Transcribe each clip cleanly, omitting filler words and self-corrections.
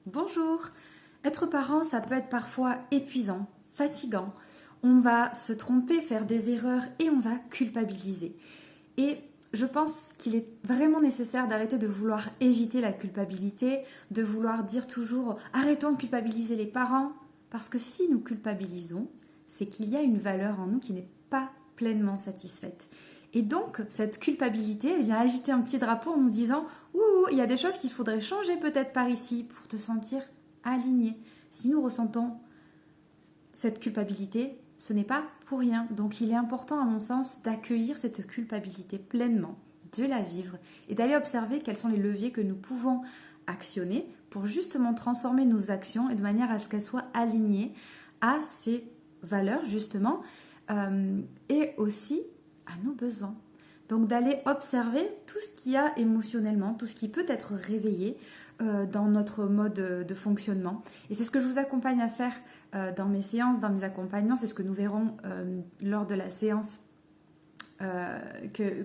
Bonjour. Être parent, ça peut être parfois épuisant, fatigant. On va se tromper, faire des erreurs et on va culpabiliser. Et je pense qu'il est vraiment nécessaire d'arrêter de vouloir éviter la culpabilité, de vouloir dire toujours arrêtons de culpabiliser les parents, parce que si nous culpabilisons, c'est qu'il y a une valeur en nous qui n'est pas pleinement satisfaite. Et donc, cette culpabilité, elle vient agiter un petit drapeau en nous disant ouh, il y a des choses qu'il faudrait changer peut-être par ici pour te sentir aligné. Si nous ressentons cette culpabilité, ce n'est pas pour rien. Donc il est important à mon sens d'accueillir cette culpabilité pleinement, de la vivre et d'aller observer quels sont les leviers que nous pouvons actionner pour justement transformer nos actions et de manière à ce qu'elles soient alignées à ces valeurs justement et aussi à nos besoins. Donc d'aller observer tout ce qu'il y a émotionnellement, tout ce qui peut être réveillé dans notre mode de fonctionnement. Et c'est ce que je vous accompagne à faire dans mes séances, dans mes accompagnements. C'est ce que nous verrons lors de la séance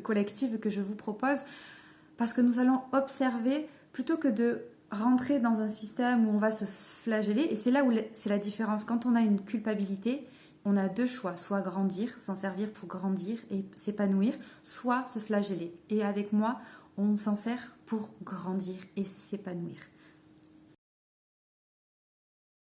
collective que je vous propose. Parce que nous allons observer plutôt que de rentrer dans un système où on va se flageller. Et c'est là où c'est la différence. Quand on a une culpabilité, on a deux choix, soit grandir, s'en servir pour grandir et s'épanouir, soit se flageller. Et avec moi, on s'en sert pour grandir et s'épanouir.